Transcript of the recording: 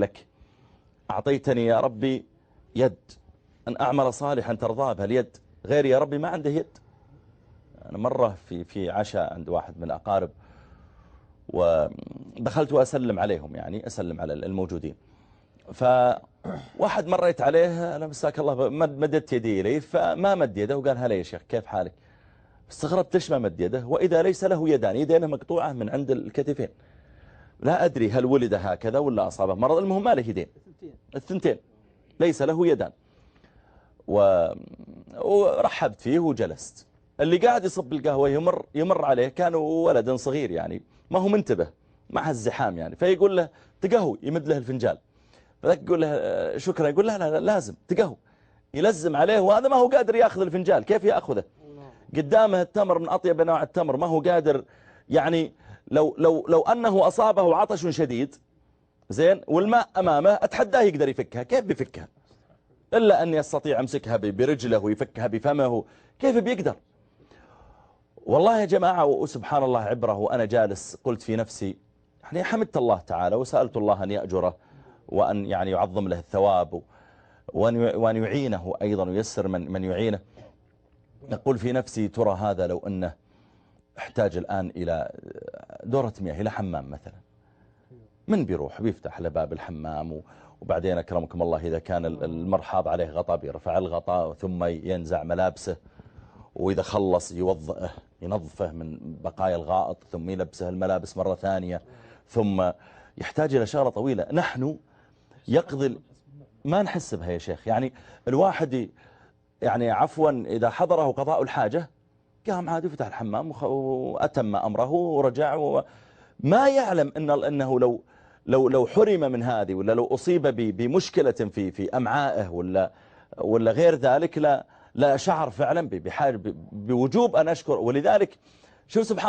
لك أعطيتني يا ربي يد أن أعمل صالحا ترضى بها اليد، غيري يا ربي ما عنده يد. أنا مرة في عشاء عند واحد من الأقارب، ودخلت وأسلم عليهم، يعني أسلم على الموجودين، فواحد مريت عليه أنا مساك الله مددت يدي إليه فما مد يده وقال هلا يا شيخ كيف حالك؟ استغربت ليش ما مد يده وإذا ليس له يدان، يدينه مقطوعة من عند الكتفين. لا أدري هل ولد هكذا ولا أصابه مرض، المهم ما له يدين، الثنتين ليس له يدان. ورحبت فيه وجلست. اللي قاعد يصب القهوة يمر عليه كان ولد صغير، يعني ما هو منتبه مع الزحام، يعني فيقول له تقهوي، يمد له الفنجال، فذاك يقول له شكرا، يقول له لا لازم تقهوي، يلزم عليه، وهذا ما هو قادر يأخذ الفنجال. كيف يأخذه؟ قدامه التمر من أطيب نوع التمر، ما هو قادر، يعني لو أنه أصابه عطش شديد زين والماء أمامه أتحداه يقدر يفكها. كيف بيفكها؟ إلا أن يستطيع أمسكها برجله ويفكها بفمه، كيف بيقدر؟ والله يا جماعة وسبحان الله عبره، وأنا جالس قلت في نفسي يعني حمدت الله تعالى وسألت الله أن يأجره وأن يعني يعظم له الثواب وأن يعينه أيضا ويسر من يعينه. أقول في نفسي ترى هذا لو أنه احتاج الآن إلى دورة مياه، إلى حمام مثلا، من بيروح بيفتح له باب الحمام، وبعدين أكرمكم الله إذا كان المرحاض عليه غطاء بيرفع الغطاء ثم ينزع ملابسه، وإذا خلص ينظفه من بقايا الغائط ثم يلبسه الملابس مرة ثانية، ثم يحتاج إلى شغلة طويلة. نحن يقضي ما نحس بها يا شيخ، يعني الواحد يعني عفوا إذا حضره قضاء الحاجة قام عادي فتح الحمام وأتم أمره ورجع، ما يعلم أنه لو حرم من هذه، ولا لو أصيب بمشكلة في أمعائه ولا غير ذلك، لا شعر فعلا بوجوب أن أشكر. ولذلك شوف سبحان